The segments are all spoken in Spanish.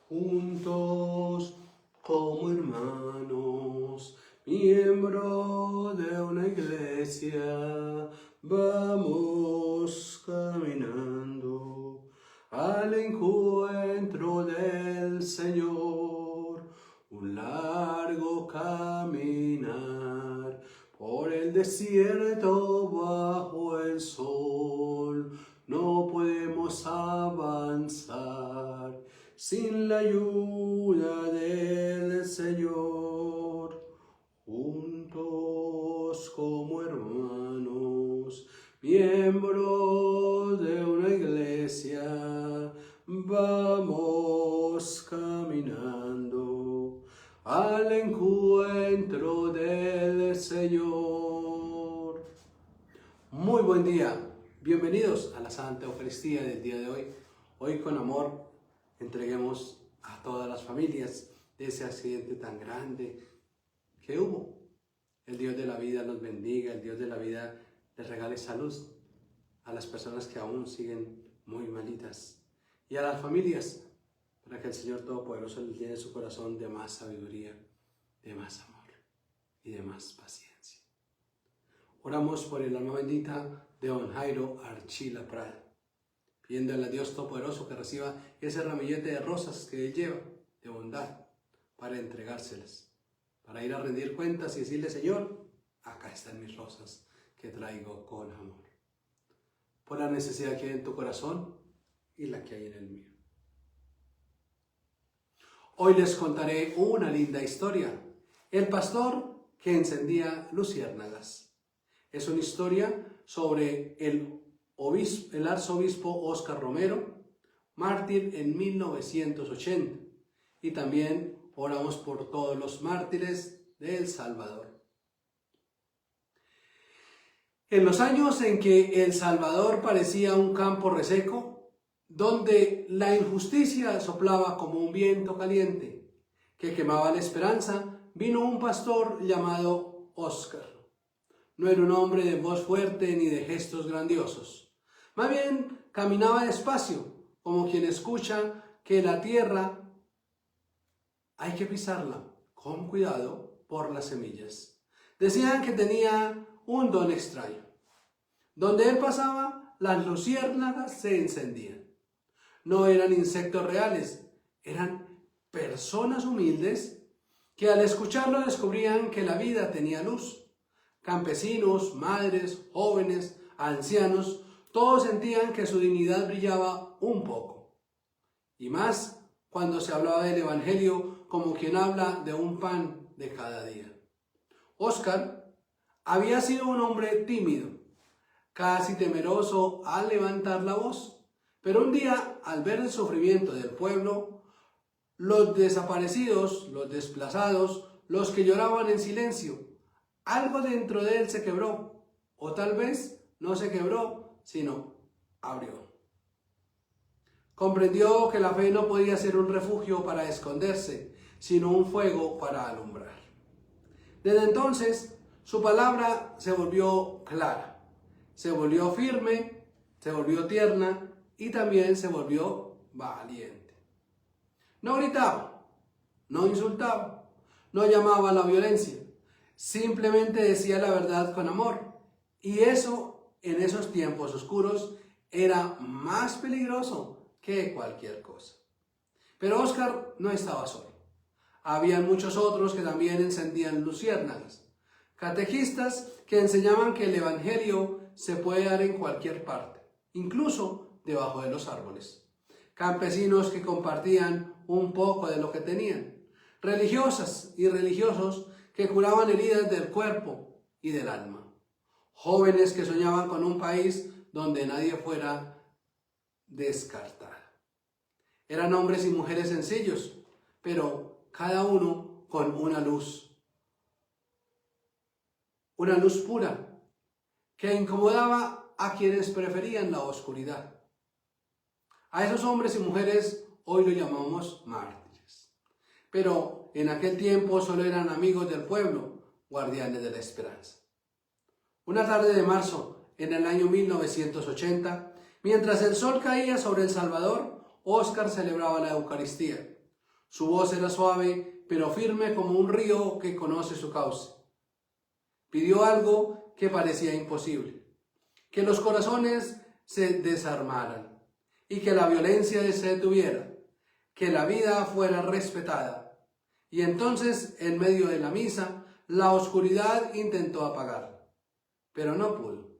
juntos como hermanos, miembro de una iglesia, vamos caminando al encuentro del Señor, un largo caminar por el desierto bajo el sol. No podemos avanzar sin la ayuda del Señor. Juntos como hermanos, miembros de una iglesia, vamos caminando al encuentro del Señor. Muy buen día. Bienvenidos a la Santa Eucaristía del día de hoy. Hoy con amor entreguemos a todas las familias de ese accidente tan grande que hubo. El Dios de la vida nos bendiga, el Dios de la vida les regale salud a las personas que aún siguen muy malitas y a las familias, para que el Señor Todopoderoso les llene su corazón de más sabiduría, de más amor y de más paciencia. Oramos por el alma bendita de don Jairo Archila Prada, pidiéndole a Dios Todopoderoso que reciba ese ramillete de rosas que él lleva de bondad para entregárselas, para ir a rendir cuentas y decirle: Señor, acá están mis rosas que traigo con amor. Por la necesidad que hay en tu corazón y la que hay en el mío. Hoy les contaré una linda historia: el pastor que encendía luciérnagas. Es una historia sobre el arzobispo Óscar Romero, mártir en 1980. Y también oramos por todos los mártires de El Salvador. En los años en que El Salvador parecía un campo reseco, donde la injusticia soplaba como un viento caliente que quemaba la esperanza, vino un pastor llamado Óscar. No era un hombre de voz fuerte ni de gestos grandiosos. Más bien caminaba despacio, como quien escucha que la tierra hay que pisarla con cuidado por las semillas. Decían que tenía un don extraño. Donde él pasaba, las luciérnagas se encendían. No eran insectos reales, eran personas humildes que al escucharlo descubrían que la vida tenía luz. Campesinos, madres, jóvenes, ancianos, todos sentían que su dignidad brillaba un poco. Y más cuando se hablaba del Evangelio como quien habla de un pan de cada día. Óscar había sido un hombre tímido, casi temeroso al levantar la voz, pero un día, al ver el sufrimiento del pueblo, los desaparecidos, los desplazados, los que lloraban en silencio, algo dentro de él se quebró, o tal vez no se quebró, sino abrió. Comprendió que la fe no podía ser un refugio para esconderse, sino un fuego para alumbrar. Desde entonces, su palabra se volvió clara, se volvió firme, se volvió tierna y también se volvió valiente. No gritaba, no insultaba, no llamaba a la violencia. Simplemente decía la verdad con amor, y eso en esos tiempos oscuros era más peligroso que cualquier cosa. Pero Óscar no estaba solo. Habían muchos otros que también encendían luciérnagas, catejistas que enseñaban que el Evangelio se puede dar en cualquier parte, incluso debajo de los árboles, campesinos que compartían un poco de lo que tenían, religiosas y religiosos que curaban heridas del cuerpo y del alma, jóvenes que soñaban con un país donde nadie fuera descartado. Eran hombres y mujeres sencillos, pero cada uno con una luz pura, que incomodaba a quienes preferían la oscuridad. A esos hombres y mujeres hoy lo llamamos mártires, pero en aquel tiempo solo eran amigos del pueblo, guardianes de la esperanza. Una tarde de marzo, en el año 1980, mientras el sol caía sobre El Salvador, Óscar celebraba la Eucaristía. Su voz era suave, pero firme como un río que conoce su cauce. Pidió algo que parecía imposible: que los corazones se desarmaran y que la violencia se detuviera, que la vida fuera respetada. Y entonces, en medio de la misa, la oscuridad intentó apagar, pero no pudo,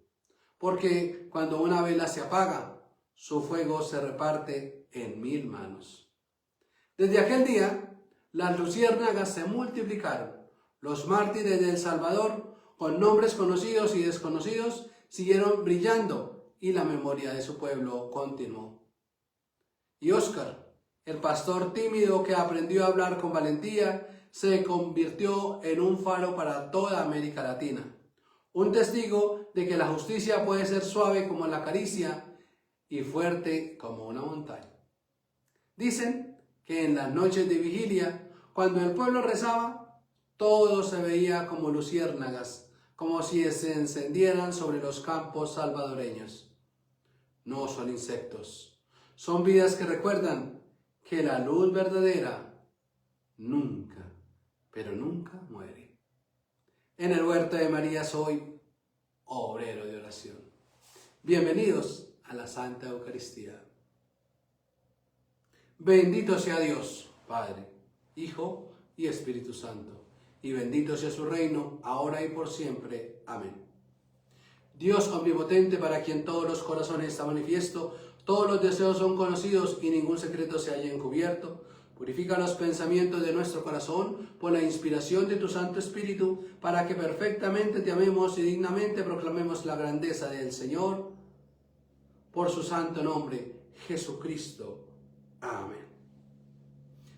porque cuando una vela se apaga, su fuego se reparte en 1000 manos. Desde aquel día, las luciérnagas se multiplicaron. Los mártires del Salvador, con nombres conocidos y desconocidos, siguieron brillando y la memoria de su pueblo continuó. Y Óscar, el pastor tímido que aprendió a hablar con valentía, se convirtió en un faro para toda América Latina, un testigo de que la justicia puede ser suave como la caricia y fuerte como una montaña. Dicen que en las noches de vigilia, cuando el pueblo rezaba, todo se veía como luciérnagas, como si se encendieran sobre los campos salvadoreños. No son insectos, son vidas que recuerdan que la luz verdadera nunca, pero nunca muere. En el huerto de María soy obrero de oración. Bienvenidos a la Santa Eucaristía. Bendito sea Dios, Padre, Hijo y Espíritu Santo, y bendito sea su reino, ahora y por siempre. Amén. Dios omnipotente, para quien todos los corazones están manifiesto, todos los deseos son conocidos y ningún secreto se halla encubierto, purifica los pensamientos de nuestro corazón por la inspiración de tu Santo Espíritu, para que perfectamente te amemos y dignamente proclamemos la grandeza del Señor, por su santo nombre, Jesucristo. Amén.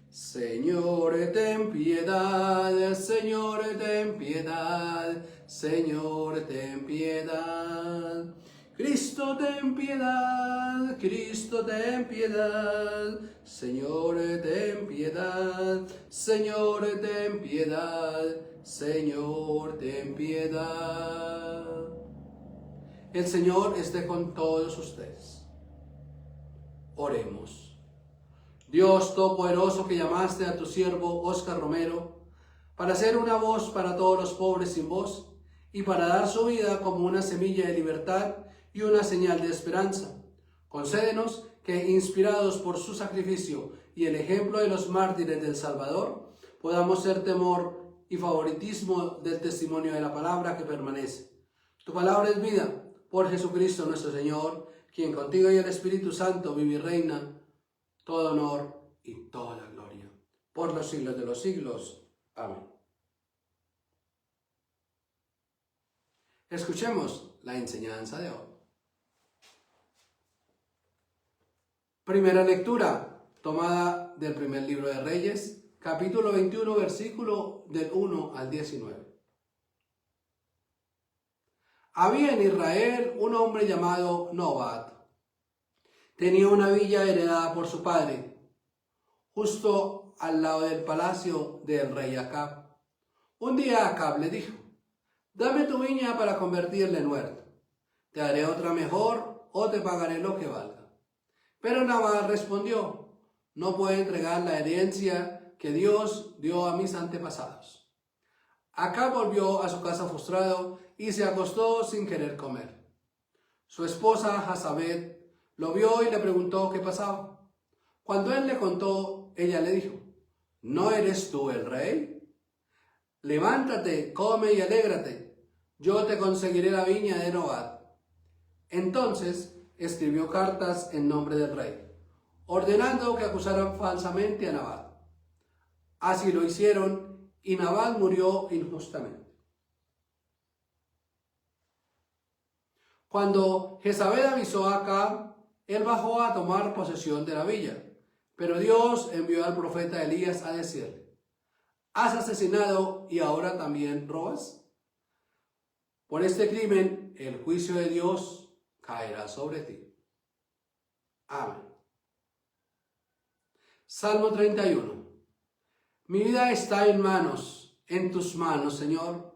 Señor, ten piedad, Señor, ten piedad, Señor, ten piedad. Cristo, ten piedad, Cristo, ten piedad, Señor, ten piedad, Señor, ten piedad, Señor, ten piedad. El Señor esté con todos ustedes. Oremos. Dios Todopoderoso, que llamaste a tu siervo Óscar Romero para ser una voz para todos los pobres sin voz y para dar su vida como una semilla de libertad y una señal de esperanza, concédenos que, inspirados por su sacrificio y el ejemplo de los mártires del Salvador, podamos ser temor y favoritismo del testimonio de la palabra que permanece. Tu palabra es vida, por Jesucristo nuestro Señor, quien contigo y el Espíritu Santo vive y reina, todo honor y toda la gloria, por los siglos de los siglos. Amén. Escuchemos la enseñanza de hoy. Primera lectura, tomada del primer libro de Reyes, capítulo 21, versículo del 1 al 19. Había en Israel un hombre llamado Nobat. Tenía una villa heredada por su padre, justo al lado del palacio del rey Acab. Un día Acab le dijo: dame tu viña para convertirla en huerto. Te haré otra mejor o te pagaré lo que valga. Pero Nabal respondió: no puedo entregar la herencia que Dios dio a mis antepasados. Acab volvió a su casa frustrado y se acostó sin querer comer. Su esposa Jezabel lo vio y le preguntó qué pasaba. Cuando él le contó, ella le dijo: ¿no eres tú el rey? Levántate, come y alégrate, yo te conseguiré la viña de Nobat. Entonces escribió cartas en nombre del rey, ordenando que acusaran falsamente a Nabal. Así lo hicieron y Nabal murió injustamente. Cuando Jezabel avisó a Acab, él bajó a tomar posesión de la villa, pero Dios envió al profeta Elías a decirle: ¿has asesinado y ahora también robas? Por este crimen el juicio de Dios caerá sobre ti. Amén. Salmo 31. Mi vida está en tus manos, Señor.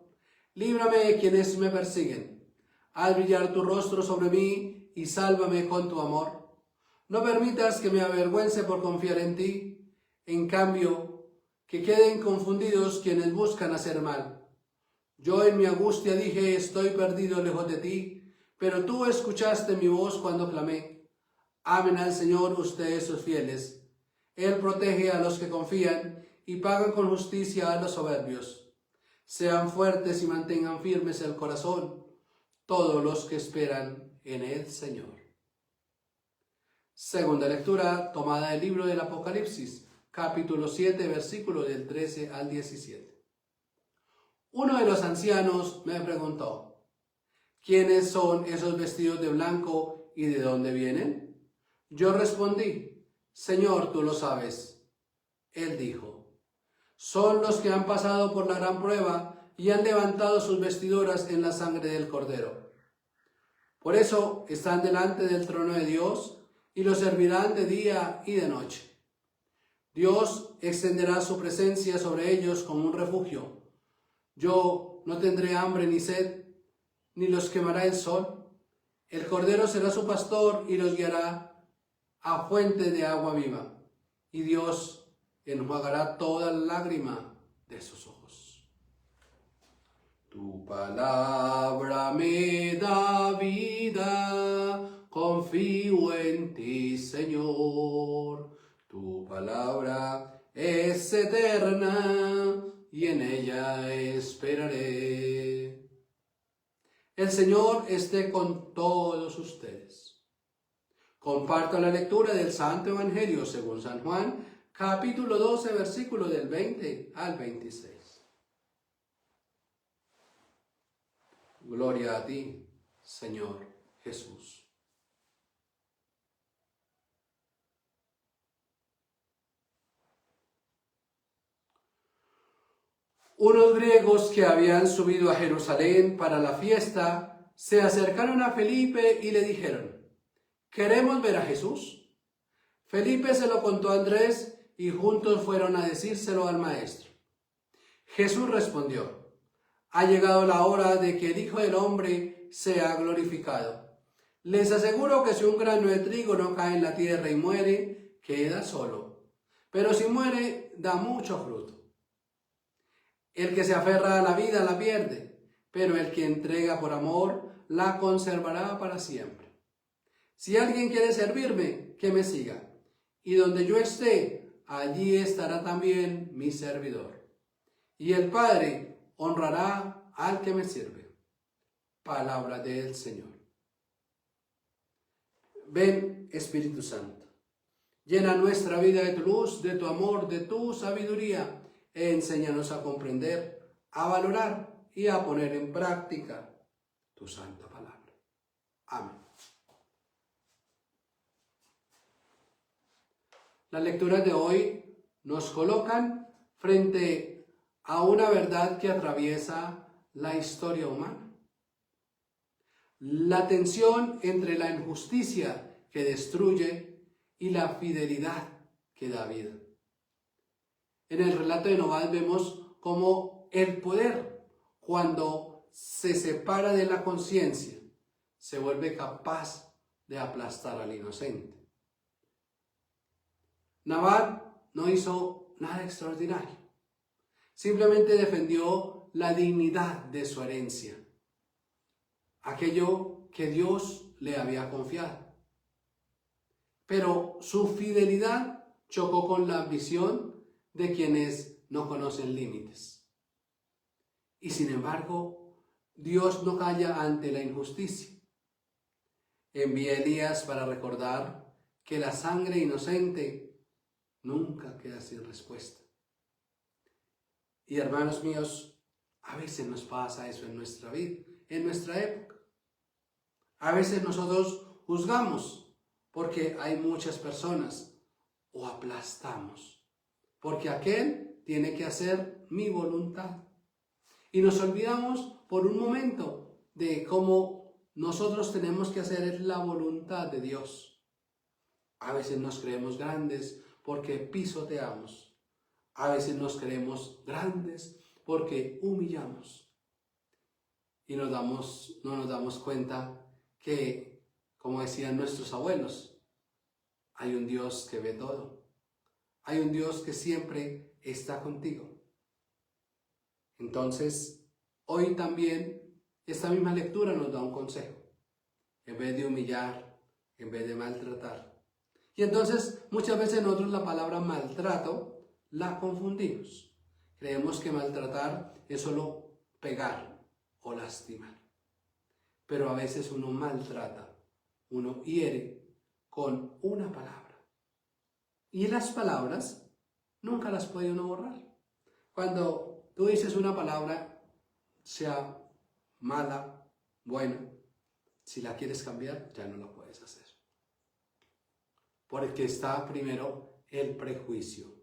Líbrame de quienes me persiguen. Haz brillar tu rostro sobre mí y sálvame con tu amor. No permitas que me avergüence por confiar en ti. En cambio, que queden confundidos quienes buscan hacer mal. Yo en mi angustia dije, estoy perdido lejos de ti, pero tú escuchaste mi voz cuando clamé. Amen al Señor ustedes sus fieles. Él protege a los que confían y pagan con justicia a los soberbios. Sean fuertes y mantengan firmes el corazón, todos los que esperan en el Señor. Segunda lectura tomada del libro del Apocalipsis, capítulo 7, versículos del 13 al 17. Uno de los ancianos me preguntó, ¿quiénes son esos vestidos de blanco y de dónde vienen? Yo respondí, Señor, tú lo sabes. Él dijo, son los que han pasado por la gran prueba y han levantado sus vestiduras en la sangre del Cordero. Por eso están delante del trono de Dios y lo servirán de día y de noche. Dios extenderá su presencia sobre ellos como un refugio. Yo no tendré hambre ni sed, ni los quemará el sol. El Cordero será su pastor y los guiará a fuente de agua viva. Y Dios enjuagará toda lágrima de sus ojos. Tu palabra me da vida, confío en ti, Señor. Tu palabra es eterna y en ella esperaré. El Señor esté con todos ustedes. Comparto la lectura del Santo Evangelio según San Juan, capítulo 12, versículos del 20 al 26. Gloria a ti, Señor Jesús. Unos griegos que habían subido a Jerusalén para la fiesta se acercaron a Felipe y le dijeron, ¿queremos ver a Jesús? Felipe se lo contó a Andrés y juntos fueron a decírselo al maestro. Jesús respondió, ha llegado la hora de que el Hijo del Hombre sea glorificado. Les aseguro que si un grano de trigo no cae en la tierra y muere, queda solo. Pero si muere, da mucho fruto. El que se aferra a la vida la pierde, pero el que entrega por amor la conservará para siempre. Si alguien quiere servirme, que me siga, y donde yo esté, allí estará también mi servidor. Y el Padre honrará al que me sirve. Palabra del Señor. Ven, Espíritu Santo, llena nuestra vida de tu luz, de tu amor, de tu sabiduría, e enséñanos a comprender, a valorar y a poner en práctica tu santa palabra. Amén. Las lecturas de hoy nos colocan frente a una verdad que atraviesa la historia humana. La tensión entre la injusticia que destruye y la fidelidad que da vida. En el relato de Noval vemos cómo el poder, cuando se separa de la conciencia, se vuelve capaz de aplastar al inocente. Nabal no hizo nada extraordinario. Simplemente defendió la dignidad de su herencia, aquello que Dios le había confiado. Pero su fidelidad chocó con la ambición de quienes no conocen límites. Y sin embargo, Dios no calla ante la injusticia. Envía a Elías para recordar que la sangre inocente nunca queda sin respuesta. Y hermanos míos, a veces nos pasa eso en nuestra vida, en nuestra época. A veces nosotros juzgamos porque hay muchas personas o aplastamos porque aquel tiene que hacer mi voluntad. Y nos olvidamos por un momento de cómo nosotros tenemos que hacer la voluntad de Dios. A veces nos creemos grandes porque pisoteamos. A veces nos creemos grandes porque humillamos. Y no nos damos cuenta que, como decían nuestros abuelos, hay un Dios que ve todo. hay un Dios que siempre está contigo. Entonces, hoy también esta misma lectura nos da un consejo. En vez de humillar, en vez de maltratar. Y entonces muchas veces nosotros la palabra maltrato la confundimos. Creemos que maltratar es solo pegar o lastimar. Pero a veces uno maltrata, uno hiere con una palabra. Y las palabras nunca las puede uno borrar. Cuando tú dices una palabra, sea mala, buena, si la quieres cambiar, ya no la puedes hacer. Porque está primero el prejuicio,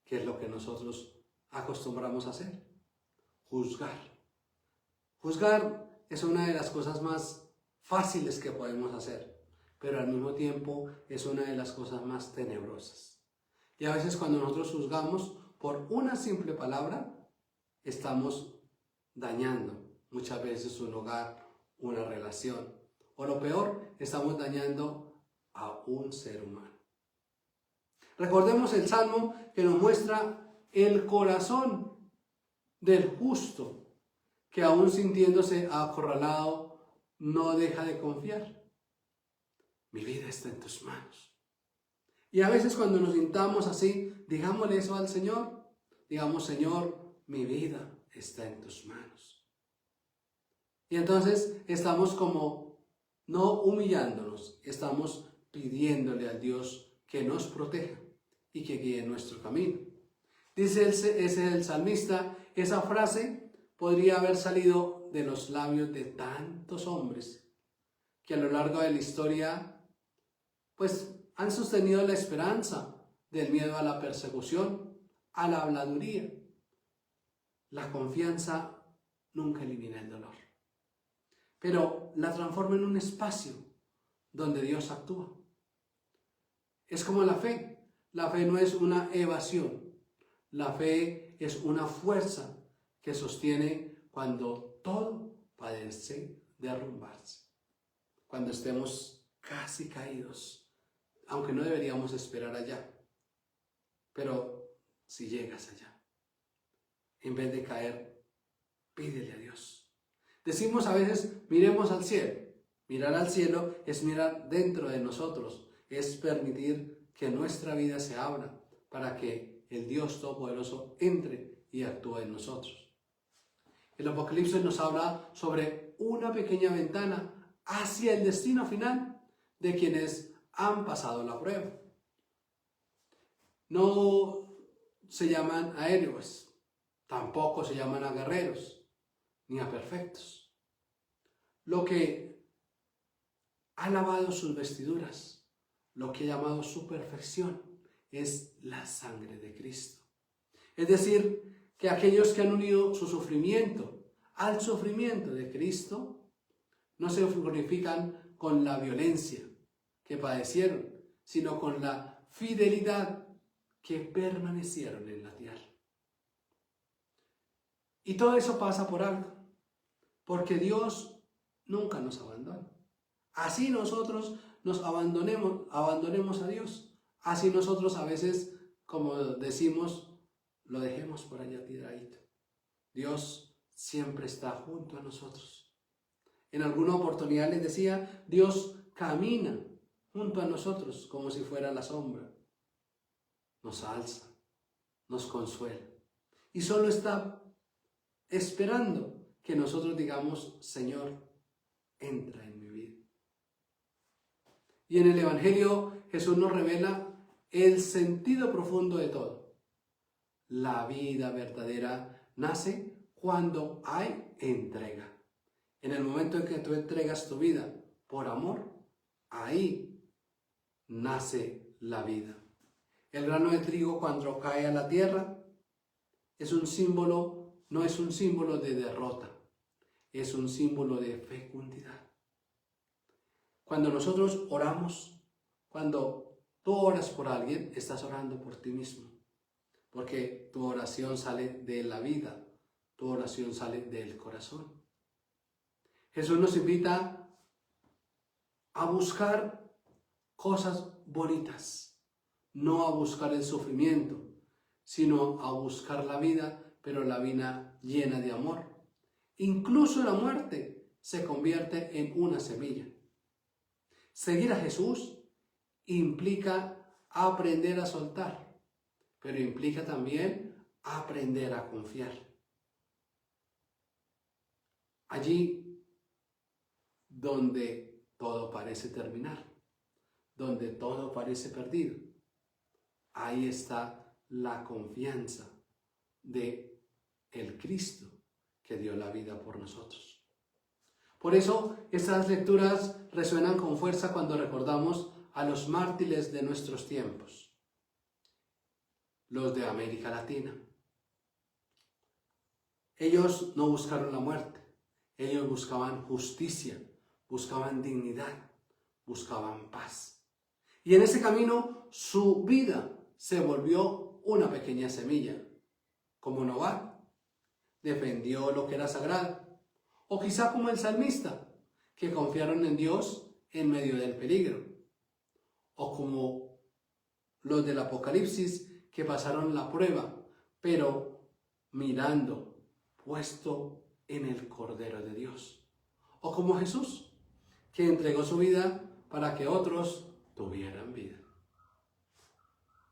que es lo que nosotros acostumbramos a hacer. Juzgar. Juzgar es una de las cosas más fáciles que podemos hacer, pero al mismo tiempo es una de las cosas más tenebrosas. Y a veces cuando nosotros juzgamos por una simple palabra, estamos dañando muchas veces un hogar, una relación, o lo peor, estamos dañando a un ser humano. Recordemos el Salmo que nos muestra el corazón del justo, que aún sintiéndose acorralado, no deja de confiar. Mi vida está en tus manos. Y a veces cuando nos sintamos así, digámosle eso al Señor. Digamos, Señor, mi vida está en tus manos. Y entonces estamos como no humillándonos, estamos pidiéndole al Dios que nos proteja y que guíe nuestro camino. Dice el salmista, esa frase podría haber salido de los labios de tantos hombres que a lo largo de la historia pues han sostenido la esperanza del miedo a la persecución, a la habladuría. La confianza nunca elimina el dolor, pero la transforma en un espacio donde Dios actúa. Es como la fe. La fe no es una evasión. La fe es una fuerza que sostiene cuando todo parece derrumbarse. Cuando estemos casi caídos, aunque no deberíamos esperar allá. Pero si llegas allá, en vez de caer, pídele a Dios. Decimos a veces, miremos al cielo. Mirar al cielo es mirar dentro de nosotros, es permitir que nuestra vida se abra para que el Dios Todopoderoso entre y actúe en nosotros. El Apocalipsis nos habla sobre una pequeña ventana hacia el destino final de quienes han pasado la prueba. No se llaman a héroes, tampoco se llaman a guerreros, ni a perfectos. Lo que ha lavado sus vestiduras, lo que ha llamado su perfección, es la sangre de Cristo. Es decir, que aquellos que han unido su sufrimiento al sufrimiento de Cristo, no se glorifican con la violencia que padecieron, sino con la fidelidad que permanecieron en la tierra. Y todo eso pasa por algo, porque Dios nunca nos abandona. Así nosotros nos abandonemos a Dios. Así nosotros a veces, como decimos, lo dejemos por allá tiradito. Dios siempre está junto a nosotros. En alguna oportunidad les decía, Dios camina junto a nosotros como si fuera la sombra. Nos alza, nos consuela. Y solo está esperando que nosotros digamos, Señor, entra en mi vida. Y en el Evangelio Jesús nos revela el sentido profundo de todo. La vida verdadera nace cuando hay entrega. En el momento en que tú entregas tu vida por amor, ahí nace la vida. El grano de trigo cuando cae a la tierra es un símbolo, no es un símbolo de derrota, es un símbolo de fecundidad. Cuando nosotros oramos, cuando tú oras por alguien, estás orando por ti mismo, porque tu oración sale de la vida, tu oración sale del corazón. Jesús nos invita a buscar cosas bonitas, no a buscar el sufrimiento, sino a buscar la vida, pero la vida llena de amor. Incluso la muerte se convierte en una semilla. Seguir a Jesús implica aprender a soltar, pero implica también aprender a confiar. Allí donde todo parece terminar, donde todo parece perdido, ahí está la confianza de el Cristo que dio la vida por nosotros. Por eso estas lecturas resuenan con fuerza cuando recordamos a los mártires de nuestros tiempos, los de América Latina. Ellos no buscaron la muerte, ellos buscaban justicia, buscaban dignidad, buscaban paz. Y en ese camino su vida se volvió una pequeña semilla. Como Noah, defendió lo que era sagrado. O quizá como el salmista, que confiaron en Dios en medio del peligro. O como los del Apocalipsis, que pasaron la prueba, pero mirando, puesto en el Cordero de Dios. O como Jesús, que entregó su vida para que otros tuvieran vida.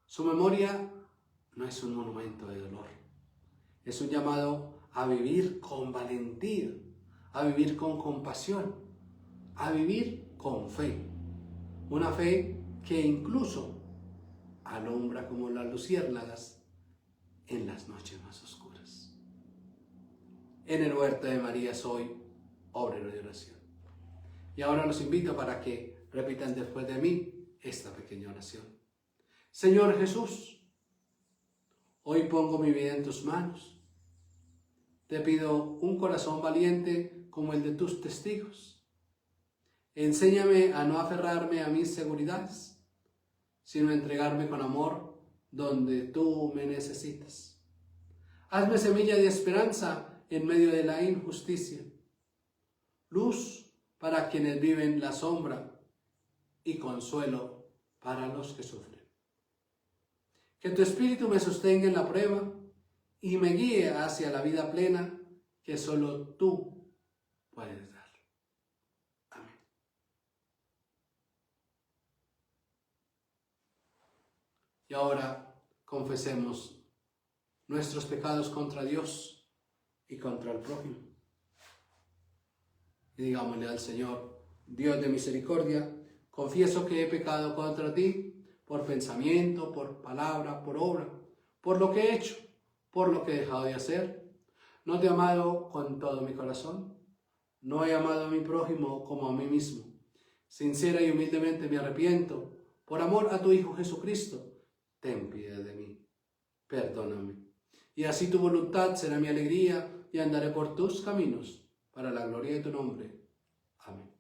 Su memoria no es un monumento de dolor, es un llamado a vivir con valentía, a vivir con compasión, a vivir con fe. Una fe que incluso alumbra como las luciérnagas en las noches más oscuras. En el huerto de María soy obrero de oración. Y ahora los invito para que repitan después de mí esta pequeña oración. Señor Jesús, hoy pongo mi vida en tus manos. Te pido un corazón valiente como el de tus testigos. Enséñame a no aferrarme a mis seguridades, sino a entregarme con amor donde tú me necesitas. Hazme semilla de esperanza en medio de la injusticia, luz para quienes viven la sombra y consuelo para los que sufren. Que tu Espíritu me sostenga en la prueba y me guíe hacia la vida plena que solo tú puedes dar. Amén. Y ahora confesemos nuestros pecados contra Dios y contra el prójimo. Y digámosle al Señor: Dios de misericordia, confieso que he pecado contra ti por pensamiento, por palabra, por obra, por lo que he hecho, por lo que he dejado de hacer. No te he amado con todo mi corazón, no he amado a mi prójimo como a mí mismo. Sincera y humildemente me arrepiento. Por amor a tu Hijo Jesucristo, ten piedad de mí, perdóname. Y así tu voluntad será mi alegría y andaré por tus caminos para la gloria de tu nombre. Amén.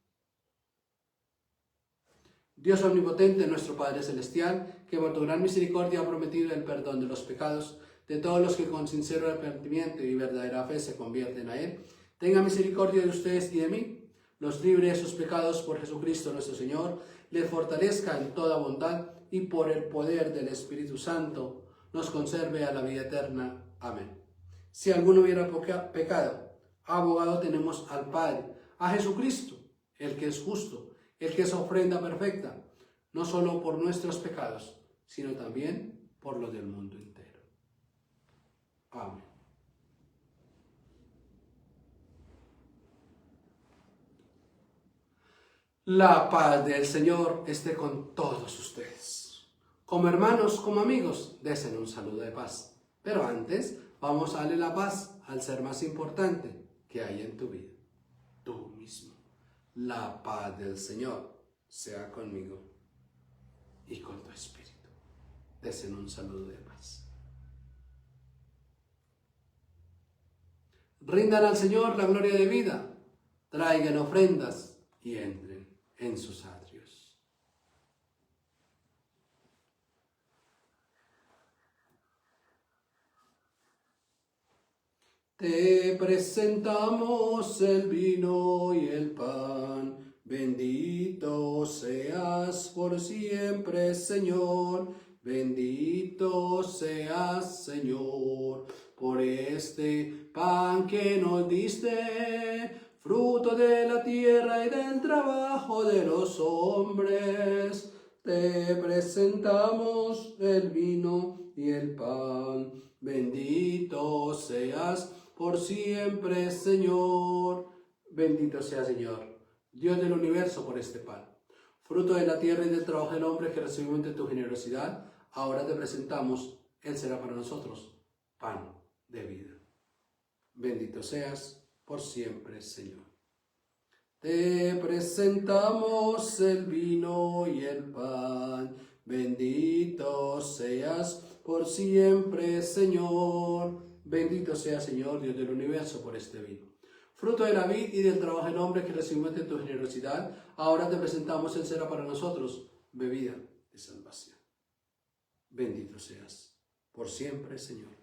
Dios omnipotente, nuestro Padre Celestial, que por tu gran misericordia ha prometido el perdón de los pecados de todos los que con sincero arrepentimiento y verdadera fe se convierten a Él, tenga misericordia de ustedes y de mí, los libre de sus pecados por Jesucristo nuestro Señor, les fortalezca en toda bondad y por el poder del Espíritu Santo nos conserve a la vida eterna. Amén. Si alguno hubiera pecado, abogado tenemos al Padre, a Jesucristo, el que es justo, el que es ofrenda perfecta, no solo por nuestros pecados, sino también por los del mundo entero. Amén. La paz del Señor esté con todos ustedes. Como hermanos, como amigos, desen un saludo de paz. Pero antes, vamos a darle la paz al ser más importante que hay en tu vida, tú mismo. La paz del Señor sea conmigo y con tu espíritu. Desen un saludo de paz. Rindan al Señor la gloria de vida, traigan ofrendas y entren en sus atrios. Te presentamos el vino y el pan, bendito seas por siempre, Señor. Bendito seas, Señor, por este pan que nos diste, fruto de la tierra y del trabajo de los hombres. Te presentamos el vino y el pan. Bendito seas por siempre, Señor. Bendito sea, Señor, Dios del universo, por este pan, fruto de la tierra y del trabajo del hombre que recibimos de tu generosidad. Ahora te presentamos, Él será para nosotros pan de vida. Bendito seas por siempre, Señor. Te presentamos el vino y el pan. Bendito seas por siempre, Señor. Bendito sea, Señor, Dios del universo, por este vino, fruto de la vid y del trabajo del hombre que recibimos de tu generosidad. Ahora te presentamos, Él será para nosotros bebida de salvación. Bendito seas por siempre, Señor.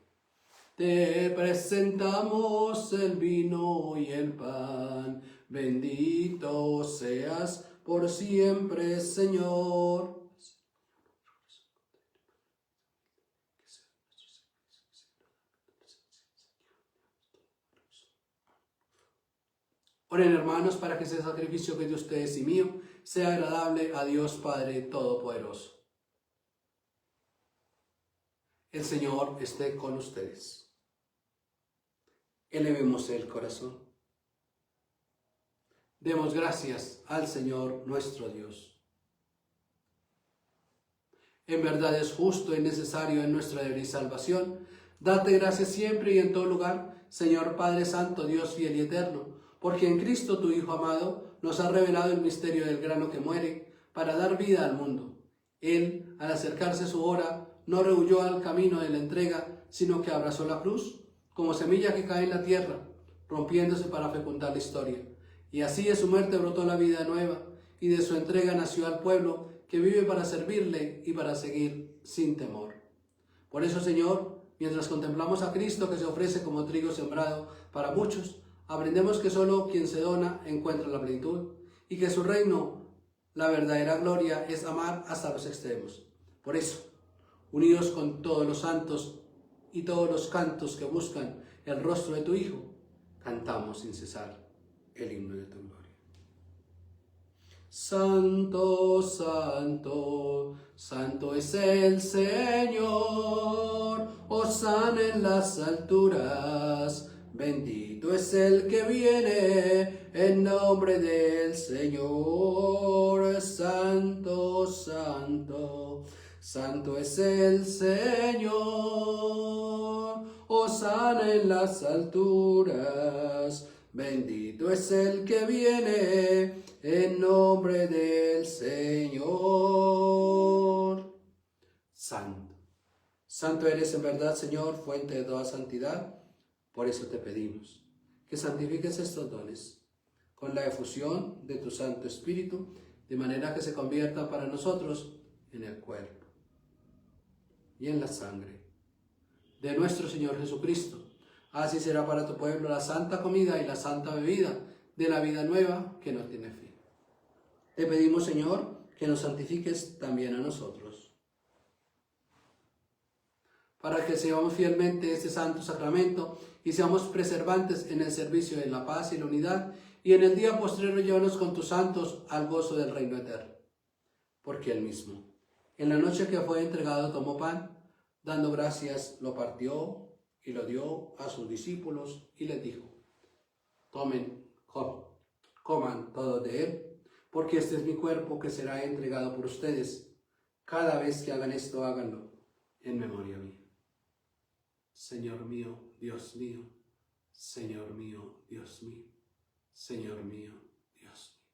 Te presentamos el vino y el pan. Bendito seas por siempre, Señor. Oren, hermanos, para que ese sacrificio que es de ustedes y mío sea agradable a Dios Padre Todopoderoso. El Señor esté con ustedes. Elevemos el corazón. Demos gracias al Señor nuestro Dios. En verdad es justo y necesario en nuestra deber y salvación. Date gracias siempre y en todo lugar, Señor Padre Santo, Dios fiel y eterno, porque en Cristo tu Hijo amado nos ha revelado el misterio del grano que muere para dar vida al mundo. Él, al acercarse su hora, no rehuyó al camino de la entrega, sino que abrazó la cruz, como semilla que cae en la tierra, rompiéndose para fecundar la historia. Y así de su muerte brotó la vida nueva, y de su entrega nació al pueblo que vive para servirle y para seguir sin temor. Por eso, Señor, mientras contemplamos a Cristo que se ofrece como trigo sembrado para muchos, aprendemos que solo quien se dona encuentra la plenitud, y que su reino, la verdadera gloria, es amar hasta los extremos. Por eso, unidos con todos los santos y todos los cantos que buscan el rostro de tu Hijo, cantamos sin cesar el himno de tu gloria. Santo, santo, santo es el Señor, hosana en las alturas. Bendito es el que viene en nombre del Señor. Santo, santo, santo es el Señor, hosana en las alturas. Bendito es el que viene en nombre del Señor. Santo, santo eres en verdad, Señor, fuente de toda santidad. Por eso te pedimos que santifiques estos dones con la efusión de tu Santo Espíritu, de manera que se conviertan para nosotros en el cuerpo y en la sangre de nuestro Señor Jesucristo. Así será para tu pueblo la santa comida y la santa bebida de la vida nueva que no tiene fin. Te pedimos, Señor, que nos santifiques también a nosotros, para que seamos fielmente este santo sacramento y seamos preservantes en el servicio de la paz y la unidad, y en el día postrero llévanos con tus santos al gozo del reino eterno. Porque Él mismo, en la noche que fue entregado, tomó pan, dando gracias, lo partió y lo dio a sus discípulos y les dijo: tomen, coman todos de él, porque este es mi cuerpo que será entregado por ustedes. Cada vez que hagan esto, háganlo en memoria mía. Señor mío, Dios mío, Señor mío, Dios mío, Señor mío, Dios mío.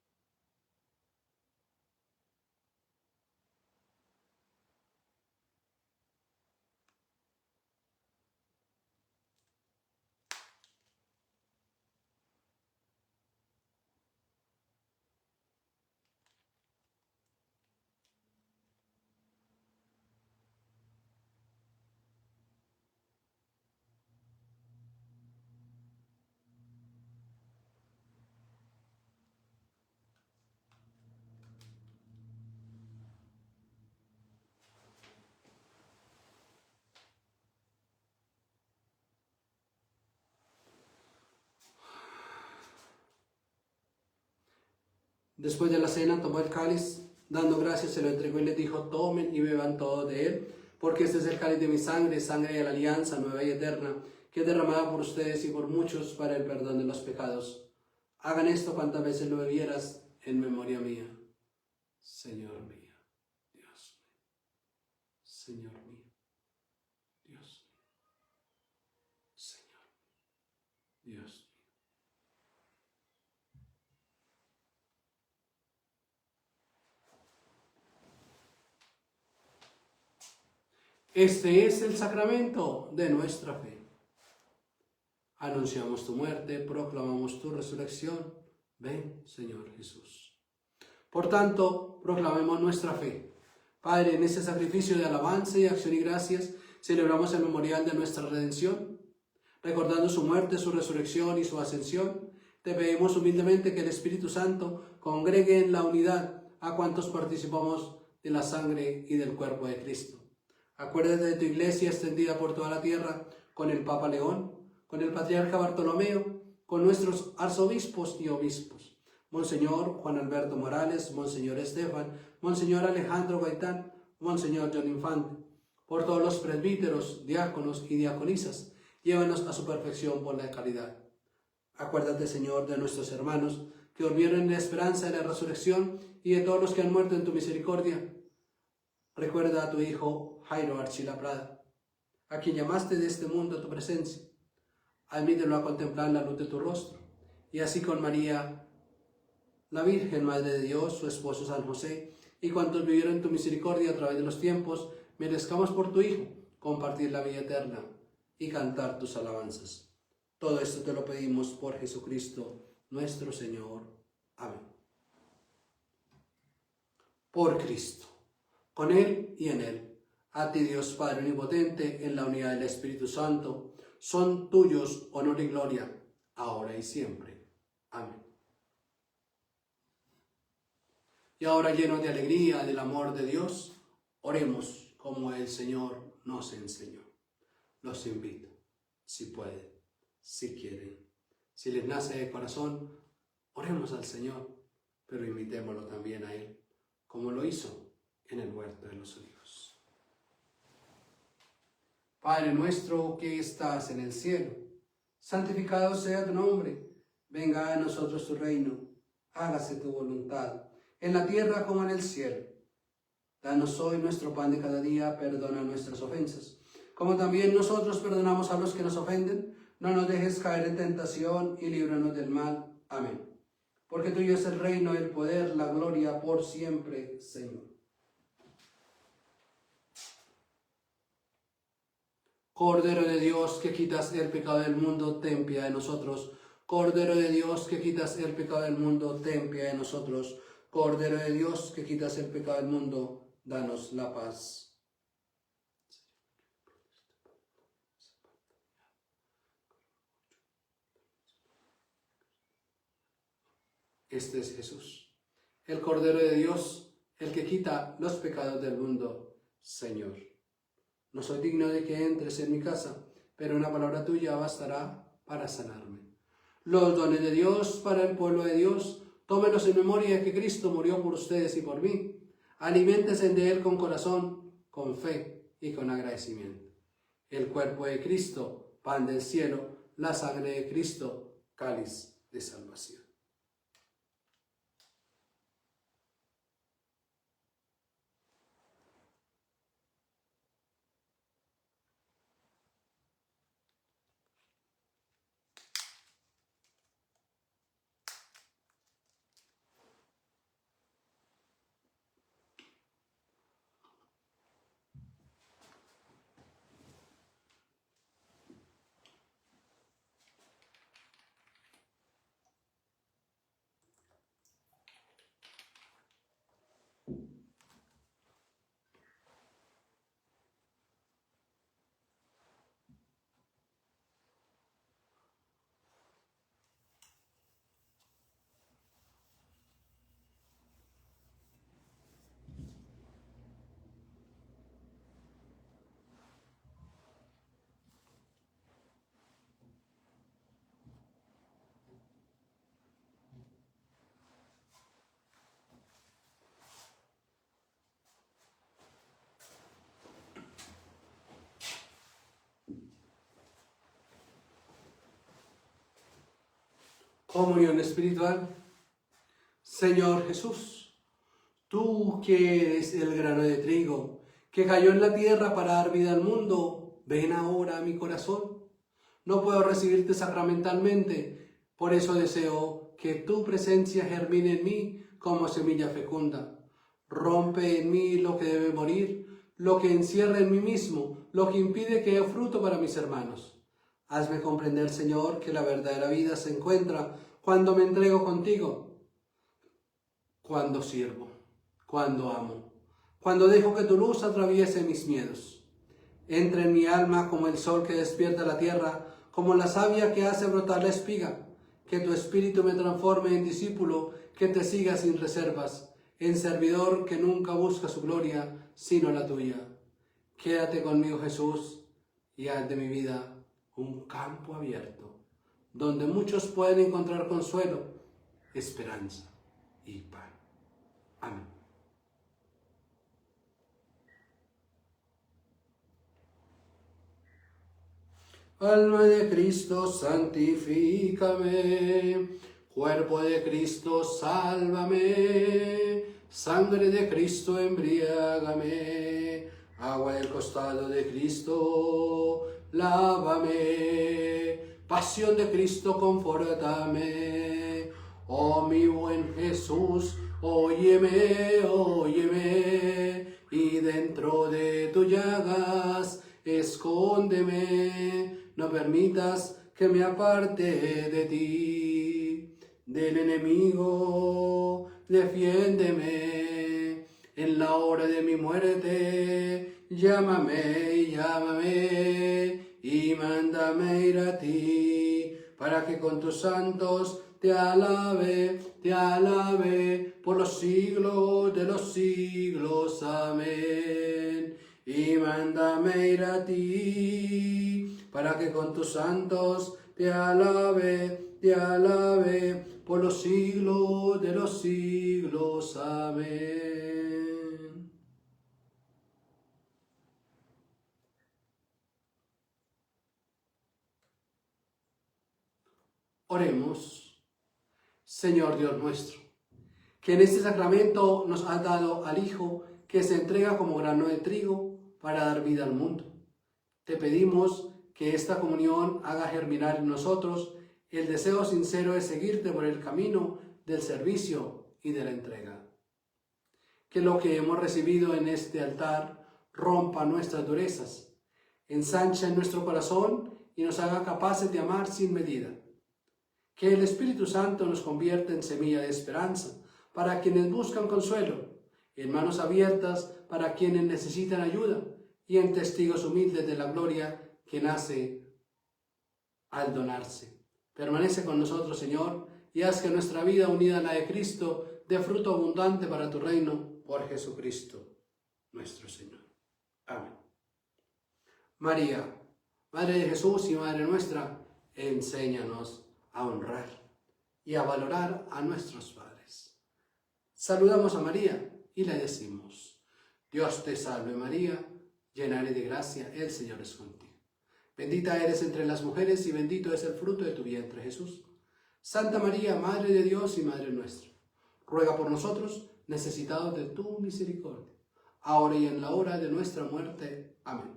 Después de la cena tomó el cáliz, dando gracias se lo entregó y les dijo: tomen y beban todos de él, porque este es el cáliz de mi sangre, sangre de la alianza nueva y eterna, que es derramada por ustedes y por muchos para el perdón de los pecados. Hagan esto cuantas veces lo bebieras en memoria mía. Señor mío, Dios mío, Señor mío, Dios mío, Señor, Dios mío. Este es el sacramento de nuestra fe. Anunciamos tu muerte, proclamamos tu resurrección. Ven, Señor Jesús. Por tanto, proclamemos nuestra fe. Padre, en este sacrificio de alabanza y acción y gracias, celebramos el memorial de nuestra redención. Recordando su muerte, su resurrección y su ascensión, te pedimos humildemente que el Espíritu Santo congregue en la unidad a cuantos participamos de la sangre y del cuerpo de Cristo. Acuérdate de tu iglesia extendida por toda la tierra, con el Papa León, con el Patriarca Bartolomeo, con nuestros arzobispos y obispos, Monseñor Juan Alberto Morales, Monseñor Estefan, Monseñor Alejandro Gaitán, Monseñor John Infante, por todos los presbíteros, diáconos y diaconisas. Llévanos a su perfección por la caridad. Acuérdate, Señor, de nuestros hermanos que durmieron en la esperanza de la resurrección y de todos los que han muerto en tu misericordia. Recuerda a tu hijo Jairo Archila Prada, a quien llamaste de este mundo a tu presencia. Admítelo a contemplar la luz de tu rostro, y así con María, la Virgen Madre de Dios, su esposo San José, y cuantos vivieron en tu misericordia a través de los tiempos, merezcamos por tu Hijo compartir la vida eterna y cantar tus alabanzas. Todo esto te lo pedimos por Jesucristo, nuestro Señor. Amén. Por Cristo, con Él y en Él, a ti Dios Padre Omnipotente, en la unidad del Espíritu Santo, son tuyos honor y gloria, ahora y siempre. Amén. Y ahora, llenos de alegría del amor de Dios, oremos como el Señor nos enseñó. Los invito, si pueden, si quieren, si les nace de corazón, oremos al Señor, pero imitémoslo también a Él, como lo hizo en el huerto de los olivos. Padre nuestro que estás en el cielo, santificado sea tu nombre. Venga a nosotros tu reino. Hágase tu voluntad, en la tierra como en el cielo. Danos hoy nuestro pan de cada día. Perdona nuestras ofensas, como también nosotros perdonamos a los que nos ofenden. No nos dejes caer en tentación y líbranos del mal. Amén. Porque tuyo es el reino, el poder, la gloria, por siempre, Señor. Cordero de Dios, que quitas el pecado del mundo, ten piedad de nosotros. Cordero de Dios, que quitas el pecado del mundo, ten piedad de nosotros. Cordero de Dios, que quitas el pecado del mundo, danos la paz. Este es Jesús, el Cordero de Dios, el que quita los pecados del mundo. Señor, no soy digno de que entres en mi casa, pero una palabra tuya bastará para sanarme. Los dones de Dios para el pueblo de Dios, tómenos en memoria de que Cristo murió por ustedes y por mí. Aliméntense de Él con corazón, con fe y con agradecimiento. El cuerpo de Cristo, pan del cielo, la sangre de Cristo, cáliz de salvación. Comunión espiritual. Señor Jesús, tú que eres el grano de trigo que cayó en la tierra para dar vida al mundo, ven ahora a mi corazón. No puedo recibirte sacramentalmente, por eso deseo que tu presencia germine en mí como semilla fecunda. Rompe en mí lo que debe morir, lo que encierra en mí mismo, lo que impide que dé fruto para mis hermanos. Hazme comprender, Señor, que la verdadera vida se encuentra cuando me entrego contigo, cuando sirvo, cuando amo, cuando dejo que tu luz atraviese mis miedos. Entra en mi alma como el sol que despierta la tierra, como la savia que hace brotar la espiga. Que tu espíritu me transforme en discípulo que te siga sin reservas, en servidor que nunca busca su gloria, sino la tuya. Quédate conmigo, Jesús, y haz de mi vida un campo abierto, donde muchos pueden encontrar consuelo, esperanza y paz. Amén. Alma de Cristo, santifícame. Cuerpo de Cristo, sálvame. Sangre de Cristo, embriágame. Agua del costado de Cristo, lávame. Pasión de Cristo, confórtame. Oh mi buen Jesús, óyeme, óyeme. Y dentro de tus llagas, escóndeme. No permitas que me aparte de ti. Del enemigo, defiéndeme. En la hora de mi muerte, llámame, llámame, y mándame ir a ti, para que con tus santos te alabe, por los siglos de los siglos. Amén. Y mándame ir a ti, para que con tus santos te alabe, por los siglos de los siglos. Amén. Oremos. Señor Dios nuestro, que en este sacramento nos has dado al Hijo que se entrega como grano de trigo para dar vida al mundo. Te pedimos que esta comunión haga germinar en nosotros el deseo sincero de seguirte por el camino del servicio y de la entrega. Que lo que hemos recibido en este altar rompa nuestras durezas, ensancha en nuestro corazón y nos haga capaces de amar sin medida. Que el Espíritu Santo nos convierta en semilla de esperanza para quienes buscan consuelo, en manos abiertas para quienes necesitan ayuda y en testigos humildes de la gloria que nace al donarse. Permanece con nosotros, Señor, y haz que nuestra vida unida a la de Cristo dé fruto abundante para tu reino, por Jesucristo, nuestro Señor. Amén. María, Madre de Jesús y Madre nuestra, enséñanos a honrar y a valorar a nuestros padres. Saludamos a María y le decimos: Dios te salve María, llena eres de gracia, el Señor es contigo. Bendita eres entre las mujeres y bendito es el fruto de tu vientre, Jesús. Santa María, Madre de Dios y Madre nuestra, ruega por nosotros, necesitados de tu misericordia, ahora y en la hora de nuestra muerte. Amén.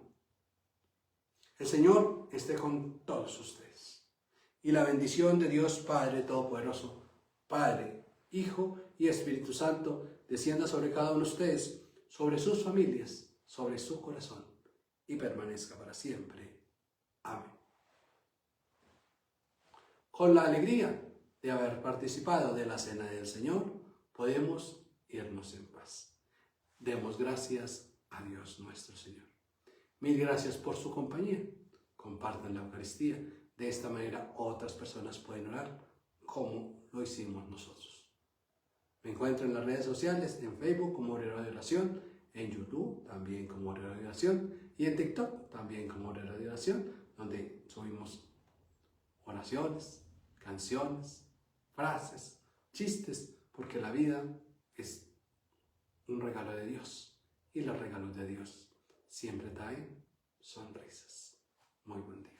El Señor esté con todos ustedes. Y la bendición de Dios Padre Todopoderoso, Padre, Hijo y Espíritu Santo, descienda sobre cada uno de ustedes, sobre sus familias, sobre su corazón, y permanezca para siempre. Amén. Con la alegría de haber participado de la Cena del Señor, podemos irnos en paz. Demos gracias a Dios nuestro Señor. Mil gracias por su compañía. Compartan la Eucaristía. De esta manera otras personas pueden orar como lo hicimos nosotros. Me encuentro en las redes sociales, en Facebook como Obrero de Oración, en YouTube también como Obrero de Oración y en TikTok también como Obrero de Oración, donde subimos oraciones, canciones, frases, chistes, porque la vida es un regalo de Dios y los regalos de Dios siempre traen sonrisas. Muy buen día.